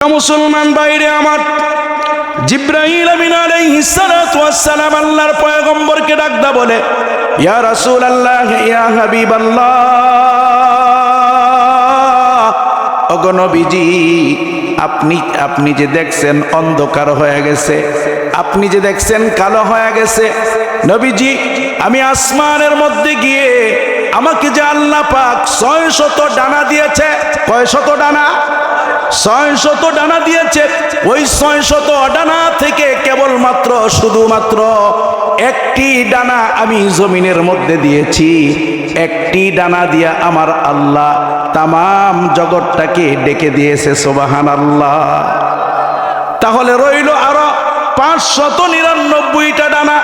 মুসলমান বাইরে আমার, জিব্রাইল আমিন আলাইহিস সালাতু ওয়াস সালাম আল্লাহর পয়গম্বরকে ডাকদা বলে, ইয়া রাসূলুল্লাহ, ইয়া হাবিবাল্লাহ, ওগো নবীজি, আপনি যে দেখছেন অন্ধকার হয়ে গেছে, আপনি যে দেখছেন কালো হয়ে গেছে, নবীজি আমি আসমানের মধ্যে গিয়ে আমাকে যে আল্লাহ পাক 600 ডানা দিয়েছে, কয়শত ডানা? 600 ডানা দিয়েছে। ওই 600 ডানা থেকে কেবলমাত্র শুধুমাত্র একটি ডানা আমি জমিনের মধ্যে দিয়েছি। একটি ডানা দিয়া আমার আল্লাহ তামাম জগৎটাকে ডেকে দিয়েছে। সুবহানাল্লাহ। তাহলে রইল আরো 599টা ডানা।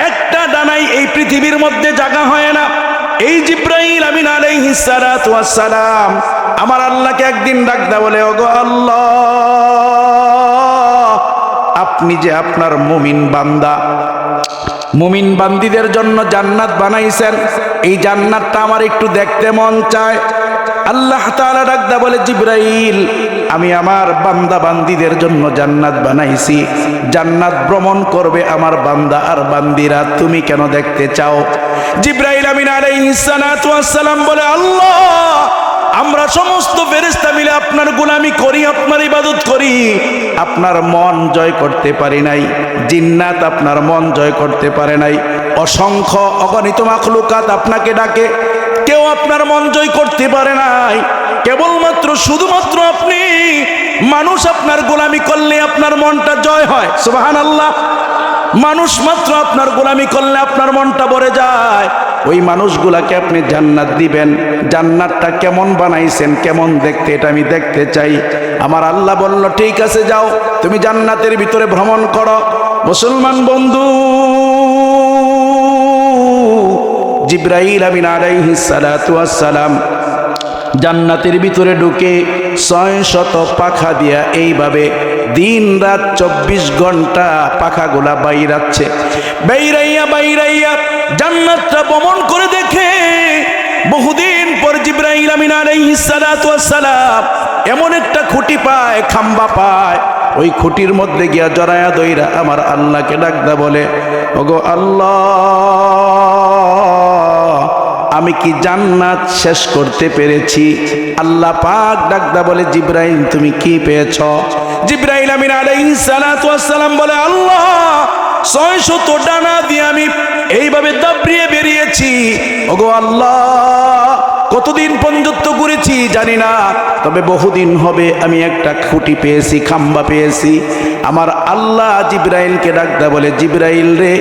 একটা ডানাই এই পৃথিবীর মধ্যে জায়গা হয় না। এই জিব্রাইল আমিন আলাইহিস সালাতু ওয়াস সালাম আমার আল্লাহকে একদিন ডাকদা বলে, ওগো আল্লাহ, আপনি যে আপনার মুমিন বান্দা, মুমিন বান্দীদের জন্য জান্নাত বানাইছেন, এই জান্নাতটা আমার একটু দেখতে মন চায়। আল্লাহ তাআলা ডাকদা বলে, জিব্রাইল, আমি আমার বান্দা বান্দীদের জন্য জান্নাত বানাইছি, জান্নাত ভ্রমণ করবে আমার বান্দা আর বান্দীরা, তুমি কেন দেখতে চাও? জিব্রাইল আমিন আলাইহিস সালাতু ওয়াস সালাম বলে, আল্লাহ, আমরা সমস্ত ফেরেশতা মিলে আপনার গোলামি করি, আপনার ইবাদত করি, আপনার মন জয় করতে পারি নাই। জিন্নাত আপনার মন জয় করতে পারে নাই। অসংখ্য অগণিত মাখলুকাত আপনাকে ডাকে, কেউ আপনার মন জয় করতে পারে নাই। কেবলমাত্র শুধুমাত্র আপনি, মানুষ আপনার গোলামি করলে আপনার মনটা জয় হয়। সুবহানাল্লাহ। মানুষ মাত্র আপনার গোলামি করলে আপনার মনটা ভরে যায়। ওই মানুষগুলাকে আপনি জান্নাত দিবেন। জান্নাতটা কেমন বানাইছেন, কেমন দেখতে, এটা আমি দেখতে চাই। আমার আল্লাহ বলল, ঠিক আছে, যাও, তুমি জান্নাতের ভিতরে ভ্রমণ করো। মুসলমান বন্ধু, জিব্রাইল আমিন আলাইহিস সালাতু ওয়াস সালাম জান্নাতের ভিতরে ঢুকে 600 পাখা দিয়া এইভাবে দিন রাত 24 ঘন্টা পাখাগুলা বাইরাচ্ছে। বাইরাইয়া জান্নাতটা ভ্রমণ করে দেখে, বহুদিন পর জিব্রাইল আমিন আলাইহিস সালাতু ওয়াস সালাম এমন একটা খুঁটি পায়, খাম্বা পায়। ওই খুঁটির মধ্যে গিয়া জড়ায়া দইরা আমার আল্লাহকে ডাকদা বলে, ওগো আল্লাহ, আমি কি জান্নাত শেষ করতে পেরেছি? আল্লাহ পাক ডাকদা বলে, জিব্রাইল, তুমি কি পেয়েছ? জিব্রাইল আমিন আলাইহিস সালাতু ওয়াস সালাম বলে, আল্লাহ, 600 ডানা দিয়ে আমি এইভাবে দাবড়িয়ে বেরিয়েছি। ওগো আল্লাহ, কতদিন পর্যন্ত ঘুরেছি জানি না, তবে বহুদিন হবে আমি একটা খুঁটি পেয়েছি, খাম্বা পেয়েছি। আমার আল্লাহ জিব্রাইলকে ডাকদা বলে, জিব্রাইল রে,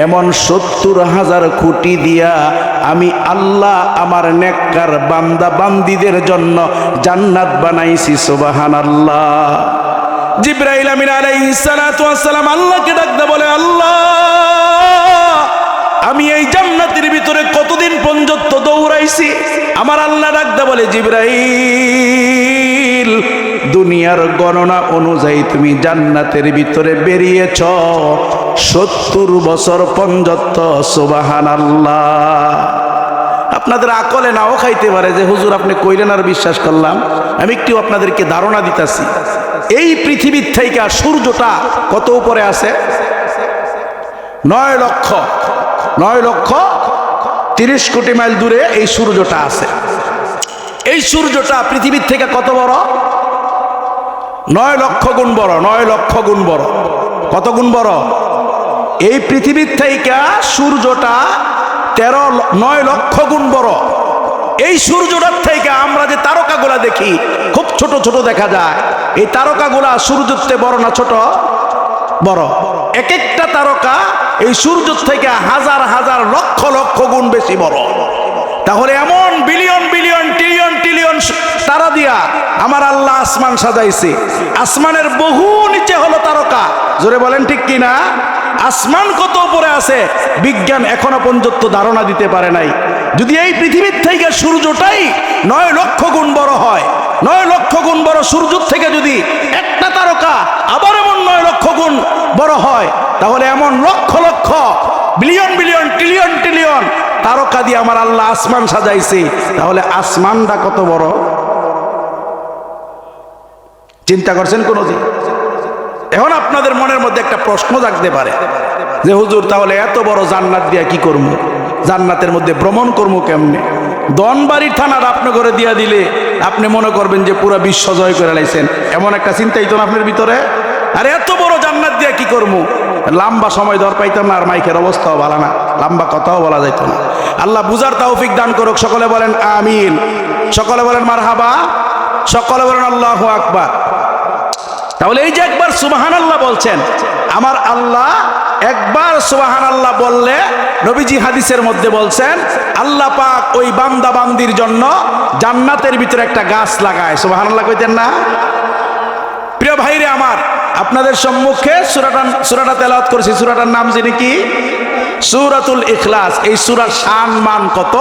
এমন 70,000 খুঁটি দিয়া আমি আল্লাহ আমার নেককার বান্দা বান্দীদের জন্য জান্নাত বানাইছি। সুবহানাল্লাহ। জিব্রাইল আমিন আলাইহিস সালাতু ওয়াস সালাম আল্লাহকে ডাকদা বলে, আল্লাহ, আমি এই জান্নাতের ভিতরে কতদিন পর্যন্ত দৌড়াইছি। আমার আল্লাহ ডাকদা বলে, জিব্রাইল, দুনিয়ার গণনা অনুযায়ী তুমি জান্নাতের ভিতরে বেরিয়েছ 70 বছর পর্যন্ত। সুবহানাল্লাহ। আপনাদের আকলে নাও খাইতে পারে যে হুজুর আপনি কইলেন আর বিশ্বাস করলাম। আমি একটু আপনাদেরকে ধারণা দিতেছি। এই পৃথিবীর থেকে সূর্যটা কত উপরে আছে? 9 লক্ষ 30 কোটি মাইল দূরে এই সূর্যটা আছে। এই সূর্যটা পৃথিবীর থেকে কত বড়? 9 লক্ষ গুণ বড়। 9 লক্ষ গুণ বড়। কত গুণ বড়? এই পৃথিবীর থেকে সূর্যটা 9 লক্ষ গুণ বড়। এই সূর্যটার থেকে আমরা যে তারকাগুলা দেখি খুব ছোট ছোট দেখা যায়। এই তারকাগুলা সূর্যের থেকে বড় না ছোট? বড়। এক একটা তারকা এই সূর্যের থেকে হাজার হাজার লক্ষ লক্ষ গুণ বেশি বড়। তাহলে এমন বিলিয়ন বিলিয়ন ট্রিলিয়ন ট্রিলিয়ন তারা দিয়া আমার আল্লাহ আসমান সাজাইছে। আসমানের বহু নিচে হলো তারকা। জোরে বলেন ঠিক কিনা? আসমান কত উপরে আছে বিজ্ঞান এখনো পর্যন্ত ধারণা দিতে পারে নাই। যদি এই পৃথিবীর থেকে সূর্যটাই 9 লক্ষ গুণ বড় হয়, 9 লক্ষ গুণ বড় সূর্যের থেকে যদি একটা তারকা আবার এমন 9 লক্ষ গুণ বড় হয়, তাহলে এমন lakh lakh billion billion trillion trillion তারকা দিয়ে আমার আল্লাহ আসমান সাজাইছে। তাহলে আসমানটা কত বড়? চিন্তা করছেন কোনোদিন? এখন আপনাদের মনের মধ্যে একটা প্রশ্ন জাগতে পারে যে হুজুর তাহলে এত বড় জান্নাত দিয়া কি করবো, জান্নাতের মধ্যে ভ্রমণ করবো কেমনে? দনবাড়ির থানার আপনি করে দিয়া দিলে আপনি মনে করবেন যে পুরো বিশ্ব জয় করে লাইছেন, এমন একটা চিন্তাই তো আপনার ভিতরে। আর এত বড় জান্নাত দিয়া কি করবো? লম্বা সময় দর পাইতাম না, আর মাইকের অবস্থাও ভালো না, লম্বা কথাও বলা যাইত না। আল্লাহ বুঝার তৌফিক দান করুক। সকলে বলেন আমিন, সকলে বলেন মারহাবা, সকলে বলেন আল্লাহু আকবার। তাহলে এই যে একবার সুবহানাল্লাহ বলছেন, আমার আল্লাহ একবার সুবহানাল্লাহ বললে নবীজি হাদিসের মধ্যে বলছেন আল্লাহ পাক ওই বান্দা বান্দির জন্য জান্নাতের ভিতরে একটা গাছ লাগায়। সুবহানাল্লাহ কইতেন না? প্রিয় ভাইরে আমার, আপনাদের সম্মুখে সূরাটা তেলাওয়াত করেছি। সূরাটার নাম জানি কি? সূরাতুল ইখলাস। এই সূরার শান মান কত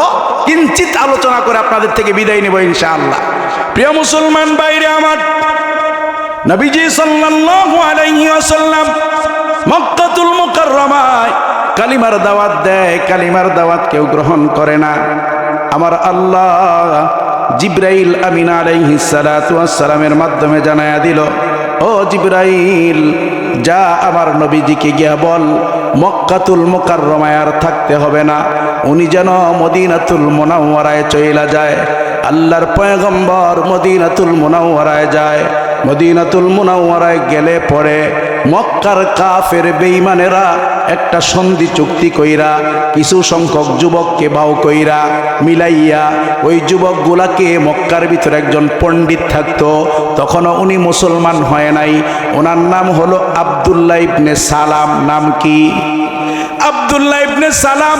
কিঞ্চিত আলোচনা করে আপনাদের থেকে বিদায় নেব ইনশাআল্লাহ। প্রিয় মুসলমান ভাইরে আমার, নবীজি সাল্লাল্লাহু আলাইহি ওয়াসাল্লাম মক্কাতুল মুকাররমায় কালিমার দাওয়াত দেয়, কালিমার দাওয়াত কেউ গ্রহণ করে না। আমার আল্লাহ জিবরাইল আমিন আলাইহিস সালাতু ওয়াস সালামের মাধ্যমে জানায়া দিল, ও জিবরাইল যা আমার নবীজিকে গিয়া বল মক্কাতুল মুকাররমায় আর থাকতে হবে না, উনি যেন মদিনাতুল মুনাওয়ারায় চইলা যায়। আল্লাহর পয়গম্বর মদিনাতুল মুনাওয়ারায় যায়। মদিনাতুল মুনাওয়ারায় গেলে পরে মক্কার কাফের বেঈমানেরা একটা সন্ধি চুক্তি কইরা কিছু সংখ্যক যুবককে বাউ কইরা মিলাইয়া ওই যুবকগুলাকে, মক্কার ভিতরে একজন পণ্ডিত থাকতো, তখনও উনি মুসলমান হয় নাই, ওনার নাম হলো আব্দুল্লাহ ইবনে সালাম। নাম কি? আব্দুল্লাহ ইবনে সালাম।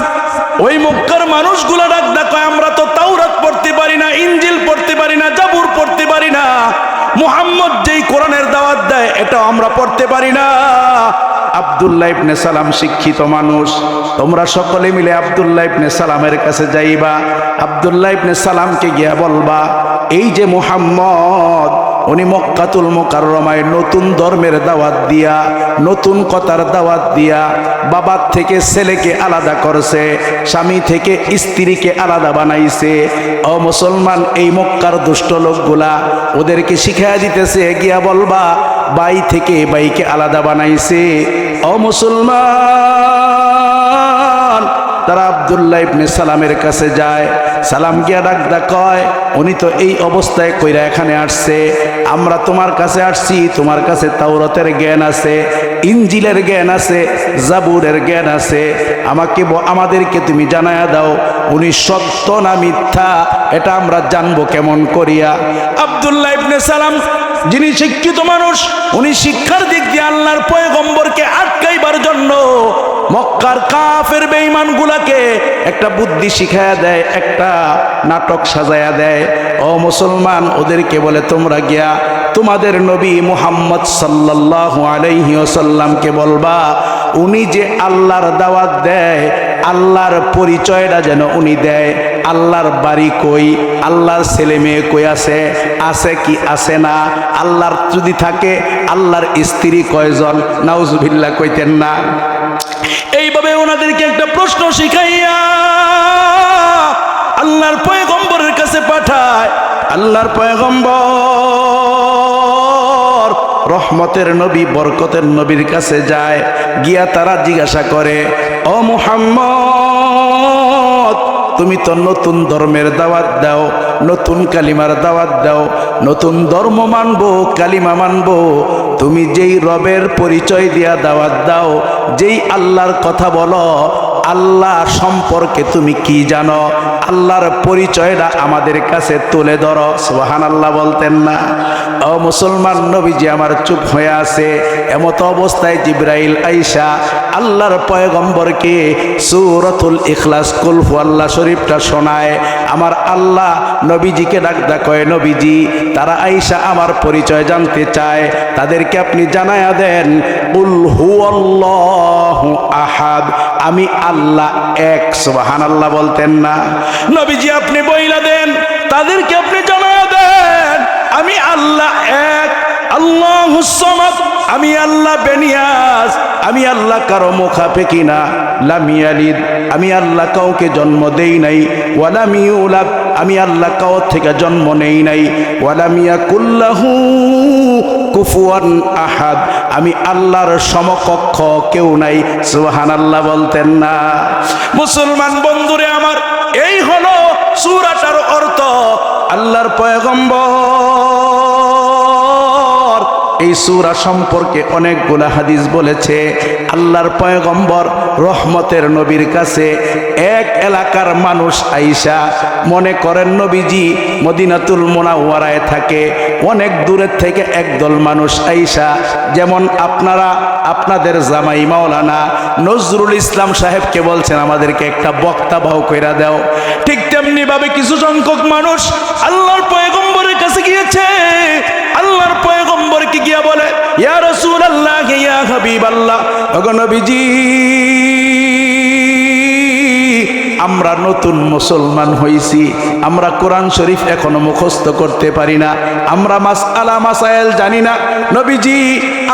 ওই মক্কার মানুষগুলা ডাক কয় আমরা তো তাওরাত পড়তে পারি না, ইনজিল পড়তে পারি না, জাবুর পড়তে পারি না, মুহাম্মদ যেই কোরআনের দাওয়াত দেয় এটাও আমরা পড়তে পারি না। আব্দুল্লাহ ইবনে সালাম শিক্ষিত মানুষ, তোমরা সকলে মিলে আব্দুল্লাহ ইবনে সালামের কাছে যাইবা। আব্দুল্লাহ ইবনে সালামকে গিয়া বলবা এই যে মুহাম্মদ উনি মক্কাতুল মুকাররমায় নতুন ধর্মের দাওয়াত দিয়া, নতুন কথার দাওয়াত দিয়া বাবার থেকে ছেলেকে আলাদা করছে, স্বামী থেকে স্ত্রীকে আলাদা বানাইছে। ও মুসলমান, এই মক্কার দুষ্ট লোকগুলা ওদেরকে শিখাইয়া দিতেছে, গিয়া বলবা বাই থেকে বাইকে আলাদা বানাইছে। ও মুসলমান, তারা আব্দুল্লাহ ইবনে সালামের কাছে যায়। সালাম গিয়া ডাকদা কয় উনি তো এই অবস্থায় কইরা এখানে আসছে, আমরা তোমার কাছে আসছি, তোমার কাছে তাওরাতের জ্ঞান আছে, ইনজিলের জ্ঞান আছে, জাবুরের জ্ঞান আছে, আমাদেরকে তুমি জানায়া দাও উনি সত্য না মিথ্যা, এটা আমরা জানবো কেমন করিয়া। আব্দুল্লাহ ইবনে সালাম যিনি শিক্ষিত মানুষ, উনি শিক্ষার দিক দিয়ে আল্লাহর পয়গম্বরকে আটকাইবার জন্য মক্কার কাফের বেঈমানগুলাকে একটা বুদ্ধি শিখায়া দেয়, একটা নাটক সাজায়া দেয়। ও মুসলমান, ওদেরকে বলে তোমরা গিয়া তোমাদের নবী মুহাম্মদ সাল্লাল্লাহু আলাইহি ওয়াসাল্লামকে বলবা উনি যে আল্লাহর দাওয়াত দেয়, আল্লাহর পরিচয়টা যেন উনি দেয়। আল্লাহর বাড়ি কই, আল্লাহর ছেলে মেয়ে কই আছে, আছে কি আছে না, আল্লাহর যদি থাকে আল্লাহর স্ত্রী কয়জন, নাউজুবিল্লাহ কইতেন না। এইভাবে ওনাদেরকে একটা প্রশ্ন শিখাইয়া আল্লাহর পয়গম্বরের কাছে পাঠায়। আল্লাহর পয়গম্বর রহমতের নবী, বরকতের নবীর কাছে যায়। গিয়া তারা জিজ্ঞাসা করে, ও মুহাম্মদ তুমি তো নতুন ধর্মের দাওয়াত দাও, নতুন কালিমার দাওয়াত দাও, নতুন ধর্ম মানবো, কালিমা মানবো, তুমি যেই রবের পরিচয় দিয়া দাওয়াত দাও, যেই আল্লাহর কথা বলো, আল্লাহ সম্পর্কে তুমি কি জানো? আল্লাহর পরিচয়টা আমাদের কাছে তুলে ধরো। সুবহানাল্লাহ বলতেন না? ও মুসলমান, নবীজি আমার চুপ হয়ে আছে। এমত অবস্থায় জিবরাইল আইসা আল্লাহর পয়গম্বরকে সূরাতুল ইখলাস কুল হুয়াল্লাহ শরীফটা শোনায়। আমার আল্লাহ নবীজিকে ডাকদা কয়, নবীজি তারা আইসা আমার পরিচয় জানতে চায়, তাদেরকে আপনি জানায়া দেন কুল হুয়াল্লাহু আহাদ, আমি আল্লাহ এক। সুবহানাল্লাহ বলতেন না? নবীজি আপনি বইলা দেন, তাদেরকে আপনি জানায়া দেন আমি আল্লাহ এক, আল্লাহুস সামাদ আমি আল্লাহ বেনিয়াজ, আমি আল্লাহ কারো মুখাপেক্ষী না। লাম ইয়ালিদ, আমি আল্লাহ কাউকে জন্ম দেই নাই। ওয়ালাম ইউলাদ, আমি আল্লাহ কাউ থেকে জন্ম নেই নাই। ওয়ালাম ইয়াকুল লাহু কুফুয়ান আহাদ, আমি আল্লাহর সমকক্ষ কেউ নাই। সুবহানাল্লাহ বলতেন না? মুসলমান বন্ধুরে আমার, এই হলো সূরাটার অর্থ। আল্লাহর পয়গম্বর এই সূরা সম্পর্কে অনেকগুলা হাদিস বলেছে। আল্লাহর পয়গম্বর রহমতের নবীর কাছে এক এলাকার মানুষ আইসা, মনে করেন নবীজি মদিনাতুল মুনাওয়ারায় থাকে, অনেক দূরের থেকে একদল মানুষ আইসা, যেমন আপনারা আপনাদের জামাই মাওলানা নজরুল ইসলাম সাহেবকে বলছেন আমাদেরকে একটা বক্তা ভাও কইরা দাও, ঠিক তেমনি ভাবে কিছু সংখ্যক মানুষ আল্লাহর পয়গম্বরের কাছে গিয়েছে। আল্লাহর পয়গম্বরকে গিয়া বলে, ইয়া রাসূলুল্লাহ, ইয়া হাবিবাল্লাহ, ওগো নবীজি, আমরা নতুন মুসলমান হইছি, আমরা কোরআন শরীফ এখনো মুখস্থ করতে পারি না, আমরা মাসআলা মাসাইল জানি না। নবীজি,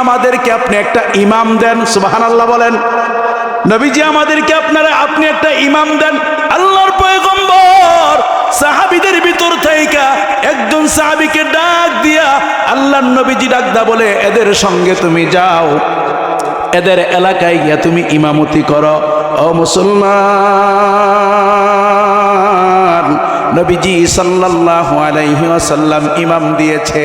আমাদেরকে আপনি একটা ইমাম দেন। সুবহানাল্লাহ বলেন। নবীজি, আমাদেরকে আপনি একটা ইমাম দেন। আল্লাহর পয়গম্বর সাহাবীদের ভিতর থেকে একজন সাহাবীকে ডাক দিয়া আল্লাহর নবীজি ডাকদা বলে, এদের সঙ্গে তুমি যাও, এদের এলাকায় গিয়া তুমি ইমামতি করো। ও মুসলমান, নবীজি সাল্লাল্লাহু আলাইহি ওয়াসাল্লাম ইমাম দিয়েছে।